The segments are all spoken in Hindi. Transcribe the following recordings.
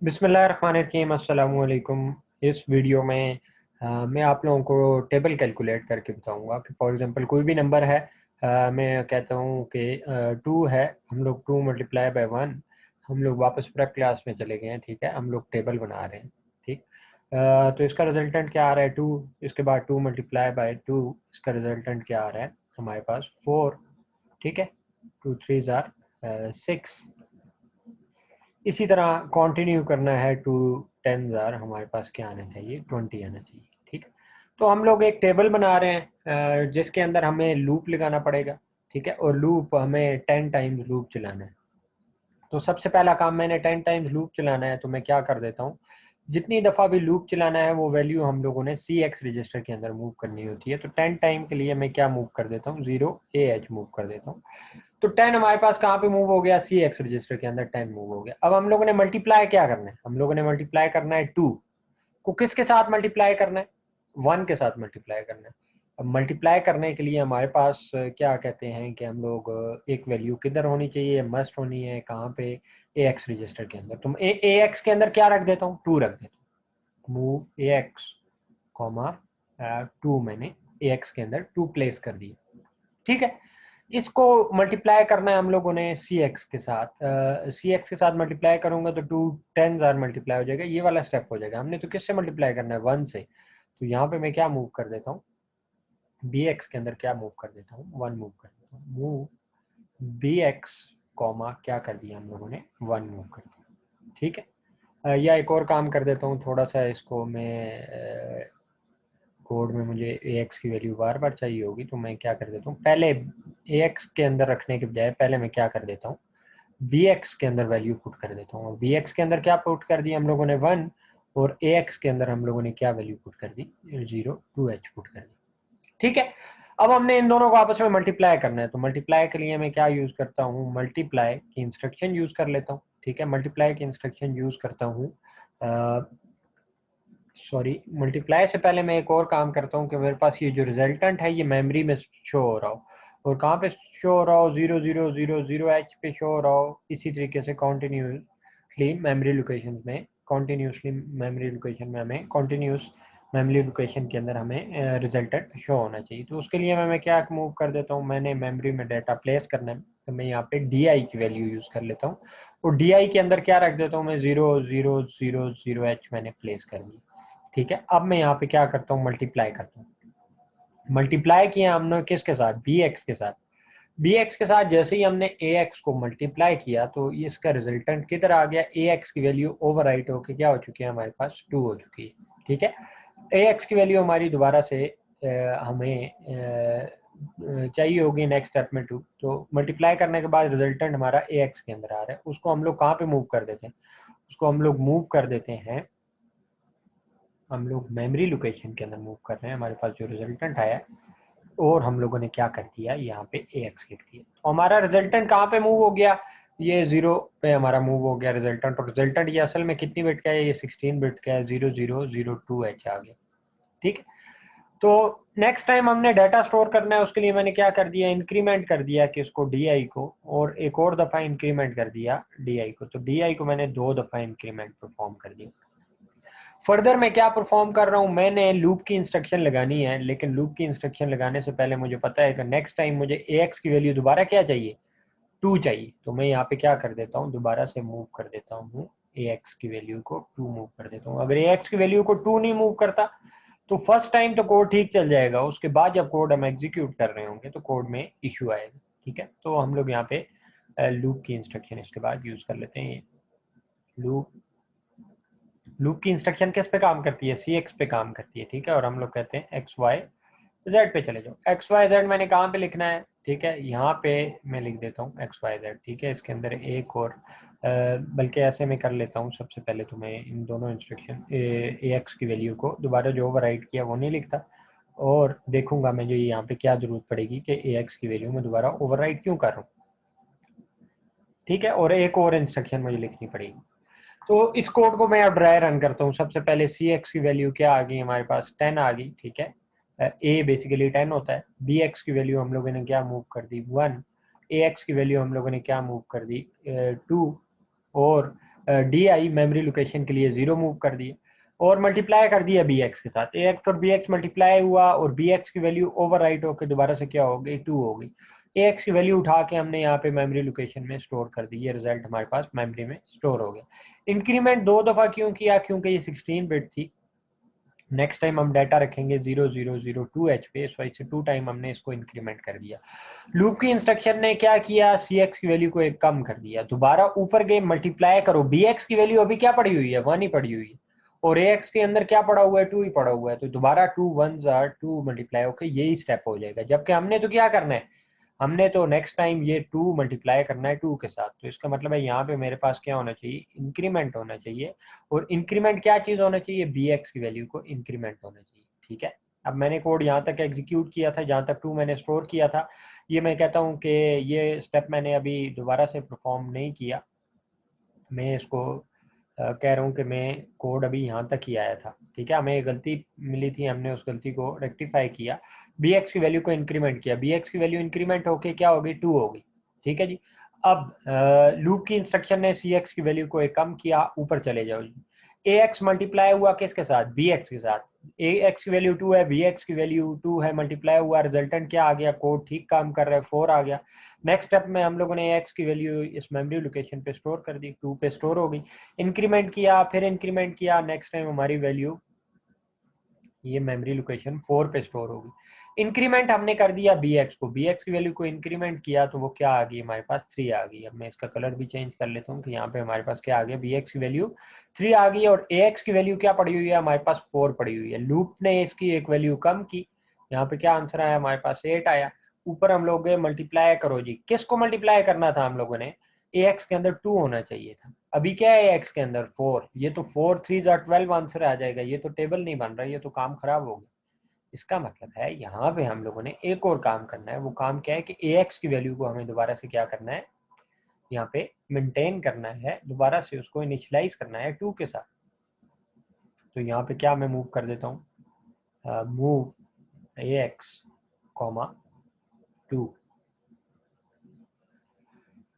बिस्मिल्लाहिर्रहमानिर्रहीम, अस्सलामु अलैकुम। इस वीडियो में मैं आप लोगों को टेबल कैलकुलेट करके बताऊंगा कि फॉर एग्जांपल कोई भी नंबर है। मैं कहता हूं कि 2 है, हम लोग 2 मल्टीप्लाई बाय 1। हम लोग वापस प्रेप क्लास में चले गए हैं, ठीक है। हम लोग टेबल बना रहे हैं, ठीक। तो इसका रिजल्टेंट क्या आ रहा है? 2। इसके बाद 2 मल्टीप्लाई बाय 2, इसका रिजल्टेंट क्या आ रहा है हमारे पास? 4, ठीक है। 2 3 आर 6। इसी तरह कंटिन्यू करना है टू 10 जार, हमारे पास क्या आना चाहिए? 20 आना चाहिए, ठीक है। तो हम लोग एक टेबल बना रहे हैं जिसके अंदर हमें लूप लगाना पड़ेगा, ठीक है। और लूप हमें 10 टाइम्स लूप चलाना है। तो सबसे पहला काम, मैंने 10 टाइम्स लूप चलाना है, तो मैं क्या कर देता हूँ, जितनी दफ़ा भी लूप चलाना है वो वैल्यू हम लोगों ने सी एक्स रजिस्टर के अंदर मूव करनी होती है। तो 10 टाइम के लिए मैं क्या मूव कर देता हूँ? 0 AH मूव कर देता हूँ। तो 10 हमारे पास कहाँ पे मूव हो गया? सी एक्स रजिस्टर के अंदर 10 मूव हो गया। अब हम लोगों ने मल्टीप्लाई क्या करना है? हम लोगों ने मल्टीप्लाई करना है 2 को किसके साथ मल्टीप्लाई करना है? 1 के साथ मल्टीप्लाई करना है। अब मल्टीप्लाई करने के लिए हमारे पास क्या कहते हैं कि हम लोग एक वैल्यू किधर होनी चाहिए? मस्ट होनी है कहाँ पे? ए एक्स रजिस्टर के अंदर। तुम ए एक्स के अंदर क्या रख देता हूँ? 2 रख देता हूँ। मूव ए एक्स कॉमा 2, मैंने ए एक्स के अंदर 2 प्लेस कर दिया, ठीक है। इसको मल्टीप्लाई करना है हम लोगों ने सी एक्स के साथ। सी एक्स के साथ मल्टीप्लाई करूंगा तो 2 10 जार मल्टीप्लाई हो जाएगा, ये वाला स्टेप हो जाएगा। हमने तो किससे मल्टीप्लाई करना है? 1 से। तो यहाँ पे मैं क्या मूव कर देता हूँ? बी एक्स के अंदर क्या मूव कर देता हूँ? 1 मूव कर देता हूँ। मूव बी एक्स कॉमा क्या कर दिया हम लोगों ने? 1 मूव कर दिया, ठीक है। या एक और काम कर देता हूँ, थोड़ा सा इसको मैं कोड में मुझे ए एक्स की वैल्यू बार बार चाहिए होगी, तो मैं क्या कर देता हूँ, पहले ए एक्स के अंदर रखने के बजाय पहले मैं क्या कर देता हूँ, बी एक्स के अंदर वैल्यू पुट कर देता हूँ। बी एक्स के अंदर क्या पुट कर दिया हम लोगों ने? 1। और ए एक्स के अंदर हम लोगों ने क्या वैल्यू पुट कर दी? 0 2H पुट कर दी, ठीक है। अब हमने इन दोनों को आपस में मल्टीप्लाई करना है, तो मल्टीप्लाई के लिए मैं क्या यूज करता हूँ? मल्टीप्लाई की इंस्ट्रक्शन यूज कर लेता हूँ, ठीक है। मल्टीप्लाई की इंस्ट्रक्शन यूज करता हूँ। सॉरी, मल्टीप्लाई से पहले मैं एक और काम करता हूँ कि मेरे पास ये जो रिजल्टेंट है ये मेमोरी में शो हो रहा हो। और कहाँ पे शो हो रहा हो? 0000H पे शो हो रहा हो। इसी तरीके से कॉन्टिन्यूसली मेमोरी लोकेशन में, कॉन्टिन्यूसली मेमोरी लोकेशन में हमें कॉन्टिन्यूस मेमोरी लोकेशन के अंदर हमें रिजल्टेंट शो होना चाहिए। तो उसके लिए मैं क्या मूव कर देता हूँ, मैंने मेमोरी में डाटा प्लेस करना है, तो मैं यहाँ पे DI की वैल्यू यूज कर लेता हूँ। और DI के अंदर क्या रख देता हूँ मैं? 0000H मैंने प्लेस कर दी, ठीक है। अब मैं यहाँ पे क्या करता हूँ? मल्टीप्लाई करता हूँ। मल्टीप्लाई किया हमने किसके साथ? बी एक्स के साथ। बी एक्स के साथ जैसे ही हमने ए एक्स को मल्टीप्लाई किया तो ये इसका रिजल्टेंट किधर आ गया? ए एक्स की वैल्यू ओवर राइट होकर क्या हो चुकी है? हमारे पास 2 हो चुकी है, ठीक है। ए एक्स की वैल्यू हमारी दोबारा से हमें चाहिए होगी नेक्स्ट स्टेप में 2। तो मल्टीप्लाई करने के बाद रिजल्टेंट हमारा ए एक्स के अंदर आ रहा है, उसको हम लोग कहाँ पे मूव कर देते हैं? उसको हम लोग मूव कर देते हैं, हम लोग मेमोरी लोकेशन के अंदर मूव कर रहे हैं। हमारे पास जो रिजल्टेंट आया है, और हम लोगों ने क्या कर दिया? यहाँ पे ए एक्स लिख दिया। तो हमारा रिजल्टेंट कहाँ पे मूव हो गया? ये 0 पे हमारा मूव हो गया रिजल्टेंट। और रिजल्टेंट ये असल में कितनी बिट का है? ये 16 बिट का है। 0002H आ गया, ठीक है। तो नेक्स्ट टाइम हमने डाटा स्टोर करना है, उसके लिए मैंने क्या कर दिया? इंक्रीमेंट कर दिया कि इसको DI को, और एक और दफ़ा इंक्रीमेंट कर दिया DI को। तो DI को मैंने 2 दफ़ा इंक्रीमेंट परफॉर्म कर दिया। फर्दर मैं क्या परफॉर्म कर रहा हूँ? मैंने लूप की इंस्ट्रक्शन लगानी है, लेकिन लूप की इंस्ट्रक्शन लगाने से पहले मुझे पता है कि नेक्स्ट टाइम मुझे ए एक्स की वैल्यू दोबारा क्या चाहिए? 2 चाहिए। तो मैं यहाँ पे क्या कर देता हूँ? दोबारा से मूव कर देता हूँ ए एक्स की वैल्यू को 2 मूव कर देता हूँ। अगर ए एक्स की वैल्यू को 2 नहीं मूव करता तो फर्स्ट टाइम तो कोड ठीक चल जाएगा, उसके बाद जब कोड हम एग्जीक्यूट कर रहे होंगे तो कोड में इशू आएगा, ठीक है। तो हम लोग यहाँ पे लूप की इंस्ट्रक्शन इसके बाद यूज कर लेते हैं। लूप लूप की इंस्ट्रक्शन किस पे काम करती है? सी एक्स पे काम करती है, ठीक है। और हम लोग कहते हैं एक्स वाई जेड पे चले जाओ। एक्स वाई जेड मैंने कहाँ पे लिखना है? ठीक है, यहाँ पे मैं लिख देता हूँ एक्स वाई जेड, ठीक है। इसके अंदर एक और बल्कि ऐसे में कर लेता हूँ, सबसे पहले तो मैं इन दोनों इंस्ट्रक्शन ए एक्स की वैल्यू को दोबारा जो ओवरराइट किया वो नहीं लिखता, और देखूंगा मैं जो यहाँ पे क्या जरूरत पड़ेगी कि ए एक्स की वैल्यू में दोबारा ओवरराइट क्यों कर रहा हूँ, ठीक है। और एक और इंस्ट्रक्शन मुझे लिखनी पड़ेगी। तो इस कोड को मैं अब ड्राई रन करता हूँ। सबसे पहले सी एक्स की वैल्यू क्या आ गई? हमारे पास 10 आ गई, ठीक है। ए बेसिकली 10 होता है। बी एक्स की वैल्यू हम लोगों ने क्या मूव कर दी? 1। ए एक्स की वैल्यू हम लोगों ने क्या मूव कर दी? 2। और डी आई मेमोरी लोकेशन के लिए 0 मूव कर दिया और मल्टीप्लाई कर दिया बी एक्स के साथ। ए एक्स और बी एक्स मल्टीप्लाई हुआ और बी एक्स की वैल्यू ओवर राइट होकर दोबारा से क्या हो गई, 2 हो गई। ए एक्स की वैल्यू उठा के हमने यहाँ पे मेमोरी लोकेशन में स्टोर कर दी, ये रिजल्ट हमारे पास मेमोरी में स्टोर हो गया। इंक्रीमेंट 2 दफ़ा क्यों किया, क्योंकि ये 16 बिट थी। नेक्स्ट टाइम हम डाटा रखेंगे 0002H पे, इस वजह से 2 टाइम हमने इसको इंक्रीमेंट कर दिया। लूप की इंस्ट्रक्शन ने क्या किया, सी एक्स की वैल्यू को एक कम कर दिया, दोबारा ऊपर गए मल्टीप्लाई करो, बी एक्स की वैल्यू अभी क्या पड़ी हुई है, 1 ही पड़ी हुई है और ए एक्स के अंदर क्या पड़ा हुआ है, 2 ही पड़ा हुआ है, तो दोबारा 2 1s आर 2 मल्टीप्लाई होकर यही स्टेप हो जाएगा। जबकि हमने तो क्या करना है, हमने तो नेक्स्ट टाइम ये 2 मल्टीप्लाई करना है 2 के साथ, तो इसका मतलब है यहाँ पे मेरे पास क्या होना चाहिए, इंक्रीमेंट होना चाहिए। और इंक्रीमेंट क्या चीज़ होना चाहिए, बी एक्स की वैल्यू को इंक्रीमेंट होना चाहिए। ठीक है, अब मैंने कोड यहाँ तक एग्जीक्यूट किया था जहाँ तक 2 मैंने स्टोर किया था। ये मैं कहता हूँ कि ये स्टेप मैंने अभी दोबारा से परफॉर्म नहीं किया, मैं इसको कह रहा हूँ कि मैं कोड अभी यहाँ तक ही आया था। ठीक है, हमें गलती मिली थी, हमने उस गलती को रेक्टिफाई किया, बी एक्स की वैल्यू को इंक्रीमेंट किया, बी एक्स की वैल्यू इंक्रीमेंट होके क्या होगी, 2 होगी। ठीक है जी, अब लूप की इंस्ट्रक्शन ने सी एक्स की वैल्यू को एक कम किया, ऊपर चले जाओ जी। ए एक्स मल्टीप्लाई हुआ किसके साथ, बी एक्स के साथ, ए एक्स की वैल्यू 2 है, बी एक्स की वैल्यू 2 है, मल्टीप्लाई हुआ, रिजल्टेंट क्या आ गया, कोड ठीक काम कर रहा है, 4 आ गया। नेक्स्ट स्टेप में हम लोगों ने ए एक्स की वैल्यू इस मेमोरी लोकेशन पे स्टोर कर दी, 2 पे स्टोर हो गई। इंक्रीमेंट किया, फिर इंक्रीमेंट किया, नेक्स्ट टाइम हमारी वैल्यू ये मेमोरी लोकेशन 4 पे स्टोर होगी। इंक्रीमेंट हमने कर दिया बी एक्स को, बी एक्स की वैल्यू को इंक्रीमेंट किया तो वो क्या आ गई हमारे पास, 3 आ गई। अब मैं इसका कलर भी चेंज कर लेता हूँ कि यहाँ पे हमारे पास क्या आ गया, बी एक्स की वैल्यू 3 आ गई और ए एक्स की वैल्यू क्या पड़ी हुई है, हमारे पास 4 पड़ी हुई है। लूप ने इसकी एक वैल्यू कम की, यहाँ पे क्या आंसर आया, हमारे पास 8 आया। ऊपर हम लोग मल्टीप्लाई करो जी, किसको मल्टीप्लाई करना था हम लोगों ने, ए एक्स के अंदर 2 होना चाहिए था, अभी क्या है एक्स के अंदर 4, ये तो 4 3 12 आंसर आ जाएगा, ये तो टेबल नहीं बन रहा, ये तो काम खराब हो गया। इसका मतलब है यहाँ पे हम लोगों ने एक और काम करना है, वो काम क्या है कि ए एक्स की वैल्यू को हमें दोबारा से क्या करना है, यहाँ पे मेंटेन करना है, दोबारा से उसको इनिशियलाइज करना है 2 के साथ। तो यहाँ पे क्या मैं मूव कर देता हूँ, मूव ए एक्स कॉमा 2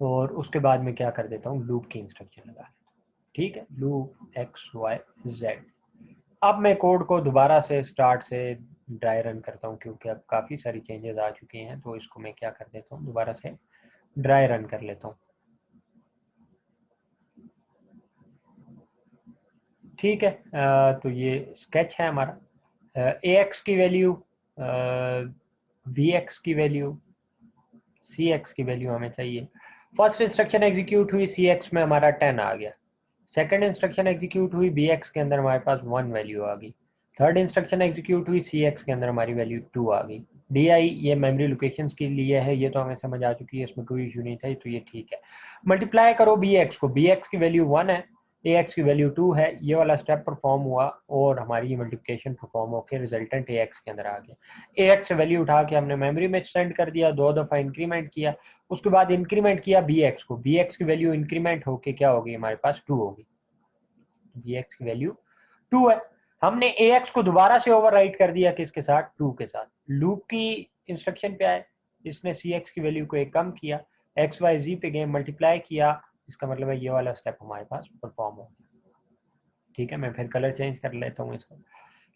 और उसके बाद में क्या कर देता हूँ, लूप की इंस्ट्रक्शन लगा देता हूँ। ठीक है, लूप एक्स वाई जेड। अब मैं कोड को दोबारा से स्टार्ट से ड्राई रन करता हूँ क्योंकि अब काफ़ी सारी चेंजेस आ चुकी हैं, तो इसको मैं क्या कर देता हूँ, दोबारा से ड्राई रन कर लेता हूँ। ठीक है, तो ये स्केच है हमारा। ए एक्स की वैल्यू, बी एक्स की वैल्यू, सी एक्स की वैल्यू हमें चाहिए। फर्स्ट इंस्ट्रक्शन एग्जीक्यूट हुई, सी एक्स में हमारा 10 आ गया। सेकंड इंस्ट्रक्शन एग्जीक्यूट हुई, बी एक्स के अंदर हमारे पास 1 वैल्यू आ गई। थर्ड इंस्ट्रक्शन एग्जीक्यूट हुई, सी एक्स के अंदर हमारी वैल्यू 2 आ गई। डी आई ये मेमोरी लोकेशंस के लिए है, ये तो हमें समझ आ चुकी है, इसमें कोई इशू नहीं था, तो ये ठीक है। मल्टीप्लाई करो बी एक्स को, बी एक्स की वैल्यू 1 है, ए एक्स की वैल्यू 2 है, ये वाला स्टेप परफॉर्म हुआ और हमारी ये मल्टीप्लिकेशन परफॉर्म होकर रिजल्टेंट ए एक्स के अंदर आ गया। ए एक्स वैल्यू उठा के हमने मेमोरी में सेंड कर दिया, 2 दफ़ा इंक्रीमेंट किया, उसके बाद इंक्रीमेंट किया बी एक्स को, बी एक्स की वैल्यू इंक्रीमेंट होके क्या होगी, हमारे पास 2 होगी, बी एक्स की वैल्यू 2 है। हमने ए एक्स को दोबारा से ओवरराइट कर दिया किसके साथ, 2 के साथ। लूप की इंस्ट्रक्शन पे आए, इसने सी एक्स की वैल्यू को एक कम किया, एक्स वाई जी पे गए, मल्टीप्लाई किया, इसका मतलब है ये वाला स्टेप हमारे पास परफॉर्म हो गया। ठीक है, मैं फिर कलर चेंज कर लेता हूँ इसका।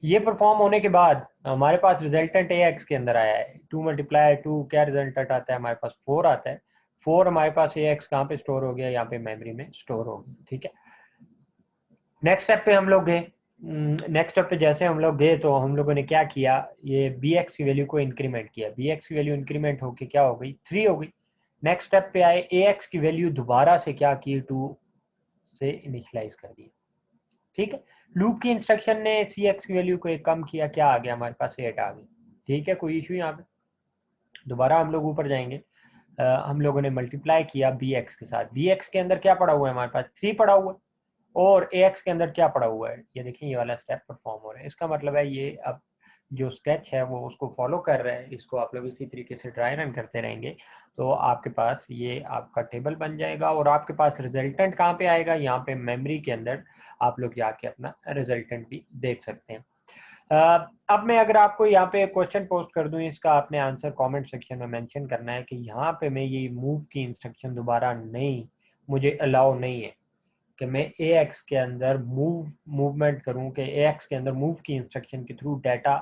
ये परफॉर्म होने के बाद हमारे पास रिजल्टेंट ए एक्स के अंदर आया है, 2 मल्टीप्लाई 2 क्या रिजल्टेंट आता है, हमारे पास 4 आता है। 4 हमारे पास ए एक्स कहाँ पे स्टोर हो गया, यहाँ पे मेमोरी में स्टोर हो गया। ठीक है, नेक्स्ट स्टेप पे हम लोग गए। नेक्स्ट स्टेप पे जैसे हम लोग गए तो हम लोगों ने क्या किया, ये बी एक्स की वैल्यू को इंक्रीमेंट किया, बी एक्स की वैल्यू इंक्रीमेंट होके क्या हो गई, 3 हो गई। नेक्स्ट स्टेप पे आए, ए एक्स की वैल्यू दोबारा से क्या की, 2 से इनिशियलाइज कर दिया। ठीक है, लूप की इंस्ट्रक्शन ने सी एक्स की वैल्यू को एक कम किया, क्या आ गया, हमारे पास 8 आ गई। ठीक है, कोई इशू यहाँ पे, दोबारा हम लोग ऊपर जाएंगे। हम लोगों ने मल्टीप्लाई किया बी एक्स के साथ, बी एक्स के अंदर क्या पड़ा हुआ है, हमारे पास 3 पड़ा हुआ है और ए एक्स के अंदर क्या पड़ा हुआ है, ये देखिए ये वाला स्टेप परफॉर्म हो रहा है। इसका मतलब है ये अब जो स्केच है वो उसको फॉलो कर रहा है, इसको आप लोग इसी तरीके से ड्राई रन करते रहेंगे तो आपके पास ये आपका टेबल बन जाएगा और आपके पास रिजल्टेंट कहाँ पे आएगा, यहाँ पे मेमोरी के अंदर आप लोग जाके अपना रिजल्टेंट भी देख सकते हैं। अब मैं अगर आपको यहाँ पे क्वेश्चन पोस्ट कर दूं, इसका आपने आंसर कमेंट सेक्शन में मेंशन करना है कि यहाँ पे मैं ये मूव की इंस्ट्रक्शन दोबारा नहीं, मुझे अलाउ नहीं है, कि मैं ए एक्स के अंदर मूवमेंट करूं, कि ए एक्स के अंदर मूव की इंस्ट्रक्शन के थ्रू डाटा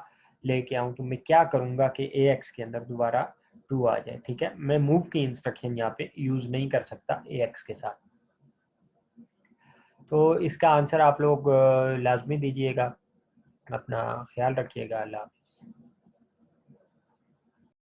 लेके आऊं, तो मैं क्या करूंगा कि ए एक्स के अंदर दोबारा ट्रू आ जाए। ठीक है, मैं मूव की इंस्ट्रक्शन यहाँ पे यूज़ नहीं कर सकता ए एक्स के साथ। तो इसका आंसर आप लोग लाजमी दीजिएगा। अपना ख्याल रखिएगा। अल्लाह।